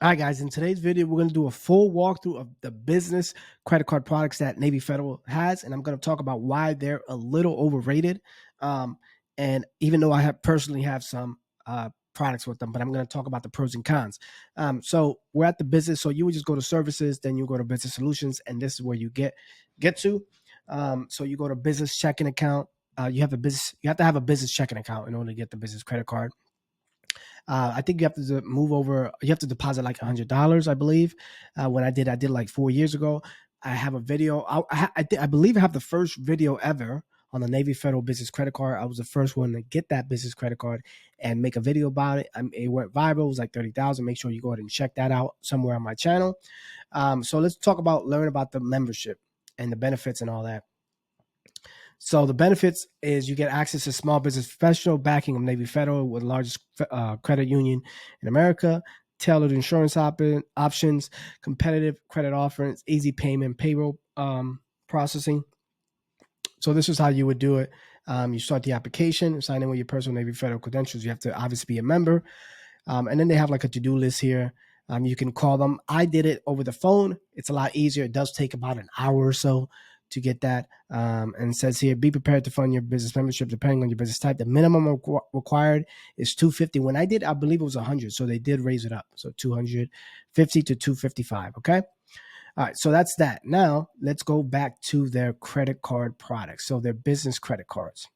All right, guys, in today's video, we're going to do a full walkthrough of the business credit card products that Navy Federal has, and I'm going to talk about why they're a little overrated. Um, and even though I have personally have some products with them, but I'm going to talk about the pros and cons. So we're at the business, so you would just go to services, then you go to business solutions, and this is where you get to. So you go to business checking account. You have to have a business checking account in order to get the business credit card. I think you have to move over. You have to deposit like $100, I believe. When I did like 4 years ago. I have a video. I believe I have the first video ever on the Navy Federal Business Credit Card. I was the first one to get that business credit card and make a video about it. It went viral. It was like 30,000. Make sure you go ahead and check that out somewhere on my channel. So let's learn about the membership and the benefits and all that. So the benefits is you get access to small business professional backing of Navy Federal, with the largest credit union in America, tailored insurance options, competitive credit offerings, easy payment, payroll processing. So this is how you would do it. You start the application, sign in with your personal Navy Federal credentials. You have to obviously be a member. And then they have like a to-do list here. You can call them. I did it over the phone. It's a lot easier. It does take about an hour or so to get that. And it says here, be prepared to fund your business membership depending on your business type. The minimum required is $250. When I did, I believe it was $100. So they did raise it up. So $250 to $255. Okay. All right. So that's that. Now let's go back to their credit card products. So their business credit cards.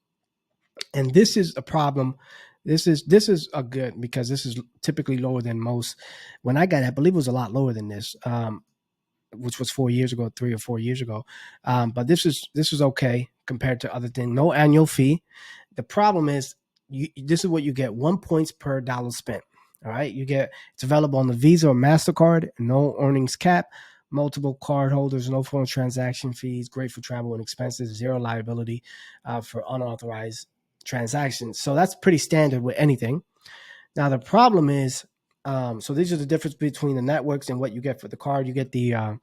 And this is a problem. This is a good, because this is typically lower than most. When I got it, I believe it was a lot lower than this. Which was 4 years ago, 3 or 4 years ago. But this is okay compared to other things. No annual fee. The problem is this is what you get: 1 points per dollar spent. All right, it's available on the Visa or MasterCard. No earnings cap. Multiple card holders. No phone transaction fees. Great for travel and expenses. Zero liability for unauthorized transactions. So that's pretty standard with anything. Now the problem is, so these are the difference between the networks and what you get for the card. You get the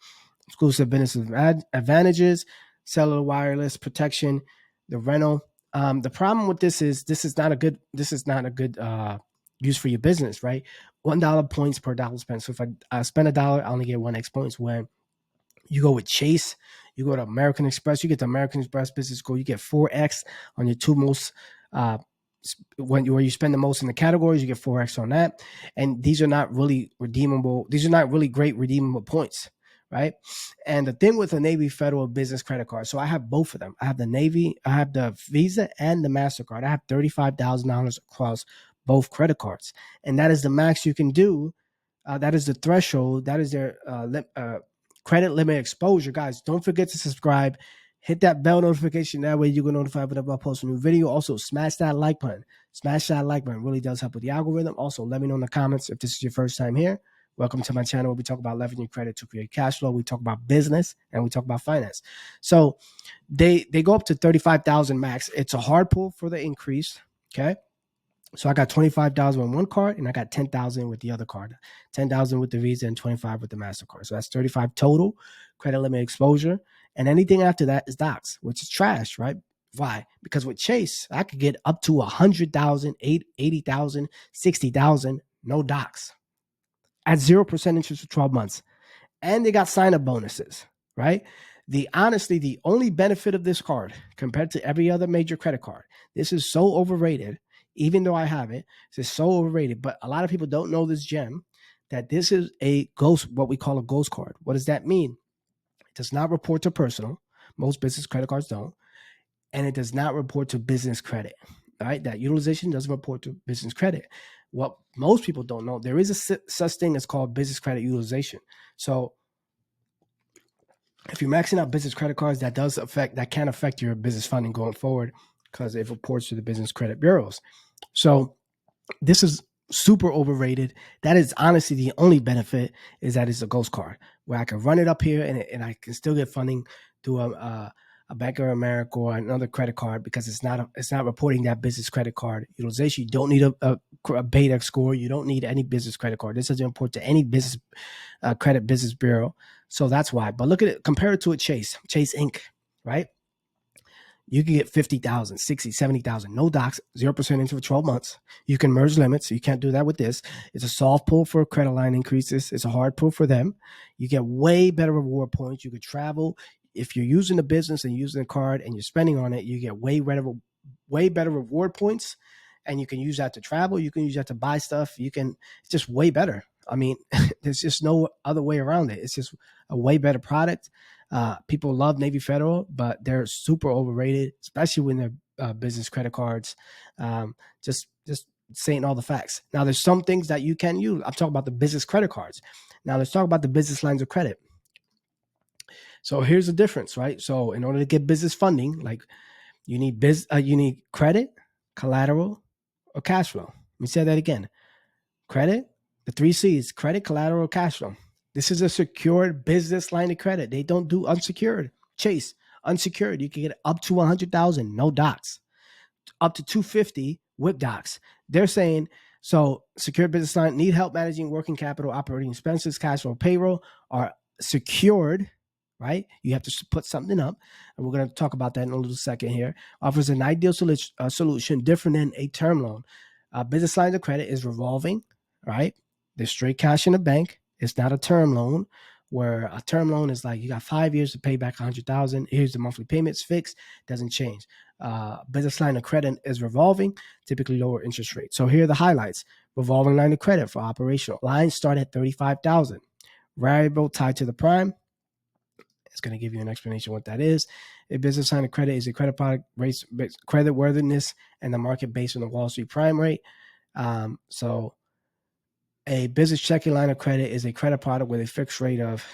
exclusive business advantages, cellular wireless protection, the rental. The problem with this is not a good use for your business, right? $1 points per dollar spent. So if I spend $1, I only get 1x points. When you go with Chase, you go to American Express, you get the American Express Business Gold, you get 4x on your two most where you spend the most in the categories, you get 4x on that. And these are not really redeemable. These are not really great redeemable points, right? And the thing with the Navy Federal Business Credit Card, so I have both of them. I have the Navy, I have the Visa and the MasterCard. I have $35,000 across both credit cards. And that is the max you can do. That is the threshold. That is their credit limit exposure. Guys, don't forget to subscribe. Hit that bell notification. That way you get notified whenever I post a new video. Also, smash that like button. Smash that like button. It really does help with the algorithm. Also, let me know in the comments if this is your first time here. Welcome to my channel where we talk about leveraging your credit to create cash flow. We talk about business and we talk about finance. So they go up to 35,000 max. It's a hard pull for the increase. Okay. So I got 25,000 on one card and I got 10,000 with the other card, 10,000 with the Visa and 25 with the MasterCard. So that's 35 total credit limit exposure. And anything after that is docs, which is trash, right? Why? Because with Chase, I could get up to 100,000, 80,000, 60,000, no docs at 0% interest for 12 months. And they got sign up bonuses, right? Honestly, the only benefit of this card compared to every other major credit card, this is so overrated. Even though I have it, it's so overrated. But a lot of people don't know this gem, that this is a ghost, what we call a ghost card. What does that mean? It does not report to personal. Most business credit cards don't. And it does not report to business credit. All right. That utilization doesn't report to business credit. What most people don't know, there is a such thing as called business credit utilization. So if you're maxing out business credit cards, that can affect your business funding going forward, because it reports to the business credit bureaus. So this is super overrated. That is honestly the only benefit, is that it's a ghost card where I can run it up here and I can still get funding through a Bank of America or another credit card, because it's not reporting that business credit card utilization. You don't need a beta score. You don't need any business credit card. This doesn't report to any business credit business bureau. So that's why. But look at it, compare it to a Chase Inc., right? You can get 50,000, 60, 70,000, no docs, 0% into 12 months. You can merge limits. You can't do that with this. It's a soft pull for credit line increases. It's a hard pull for them. You get way better reward points. You could travel. If you're using the business and using the card and you're spending on it, you get way better reward points. And you can use that to travel. You can use that to buy stuff. It's just way better. I mean, there's just no other way around it. It's just a way better product. People love Navy Federal, but they're super overrated, especially when they're business credit cards. Just saying all the facts. Now, there's some things that you can use. I'm talking about the business credit cards. Now, let's talk about the business lines of credit. So here's the difference, right? So in order to get business funding, like you need credit, collateral, or cash flow. Let me say that again. Credit, the 3 C's: credit, collateral, cash flow. This is a secured business line of credit. They don't do unsecured. Chase, unsecured, you can get up to 100,000, no docs. Up to 250 with docs. They're saying, so secured business line, need help managing working capital, operating expenses, cash flow, payroll are secured, right? You have to put something up, and we're going to talk about that in a little second here. Offers an ideal solution different than a term loan. Business lines of credit is revolving, right? There's straight cash in the bank. It's not a term loan, where a term loan is like you got 5 years to pay back 100,000. Here's the monthly payments fixed, doesn't change. Business line of credit is revolving, typically lower interest rate. So here are the highlights. Revolving line of credit for operational lines start at 35,000. Variable tied to the prime. It's going to give you an explanation what that is. A business line of credit is a credit product rates credit worthiness and the market based on the Wall Street prime rate. So a business checking line of credit is a credit product with a fixed rate of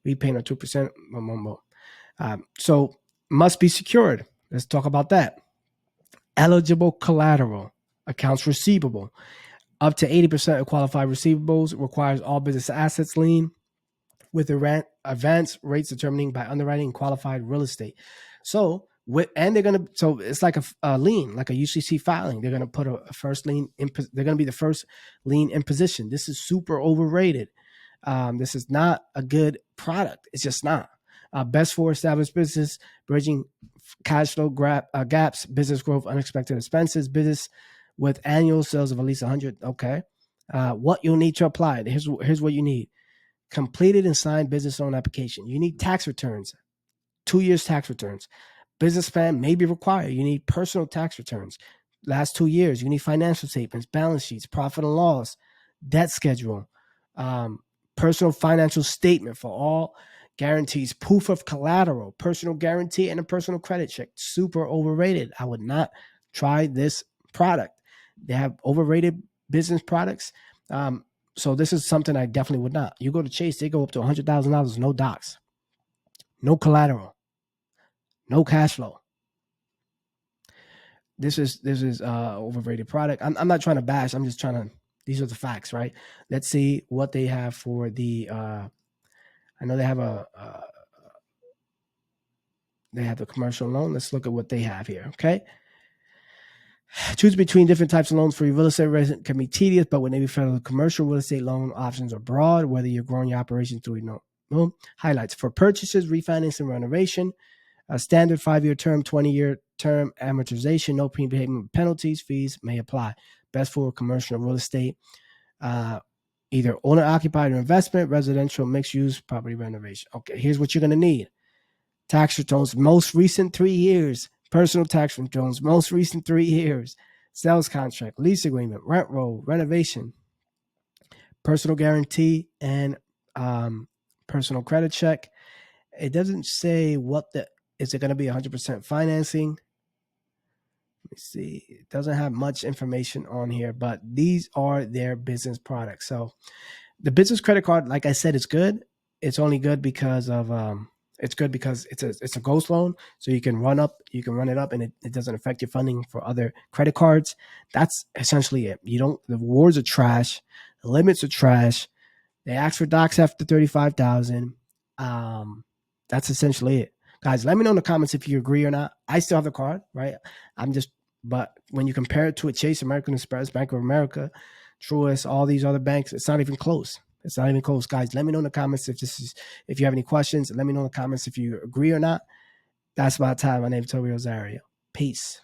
repayment of 2%. So must be secured. Let's talk about that. Eligible collateral, accounts receivable. Up to 80% of qualified receivables requires all business assets lien with advance rates determining by underwriting qualified real estate. So it's like a lien, like a UCC filing. They're gonna put a first lien they're gonna be the first lien in position. This is super overrated. This is not a good product. It's just not. Best for established business, bridging cash flow gaps, business growth, unexpected expenses, business with annual sales of at least 100. Okay. What you'll need to apply. Here's what you need. Completed and signed business loan application. You need tax returns, 2 years tax returns. Business plan may be required. You need personal tax returns. Last 2 years, you need financial statements, balance sheets, profit and loss, debt schedule, personal financial statement for all guarantees, proof of collateral, personal guarantee, and a personal credit check. Super overrated. I would not try this product. They have overrated business products. So this is something I definitely would not. You go to Chase, they go up to $100,000, no docs, no collateral, no cash flow. This is overrated product. I'm not trying to bash. I'm just trying to. These are the facts, right? Let's see what they have for the. I know they have they have the commercial loan. Let's look at what they have here. Okay. Choose between different types of loans for your real estate resident can be tedious, but with Navy Federal commercial real estate loan options are broad, whether you're growing your operation through loan. Highlights for purchases, refinance, and renovation. A standard 5-year term, 20-year term amortization, no prepayment penalties, fees may apply. Best for commercial real estate, either owner-occupied or investment, residential, mixed-use, property renovation. Okay, here's what you're going to need. Tax returns, most recent 3 years. Personal tax returns, most recent 3 years. Sales contract, lease agreement, rent roll, renovation, personal guarantee, and personal credit check. It doesn't say is it going to be 100% financing? Let me see. It doesn't have much information on here, but these are their business products. So the business credit card, like I said, is good. It's only good because of it's a ghost loan, so you can run it up, and it doesn't affect your funding for other credit cards. That's essentially it. The rewards are trash, the limits are trash. They ask for docs after 35,000. That's essentially it. Guys, let me know in the comments if you agree or not. I still have the card, right? But when you compare it to a Chase, American Express, Bank of America, Truist, all these other banks, it's not even close. It's not even close, guys. Let me know in the comments if you have any questions. Let me know in the comments if you agree or not. That's my time. My name's Toby Rosario. Peace.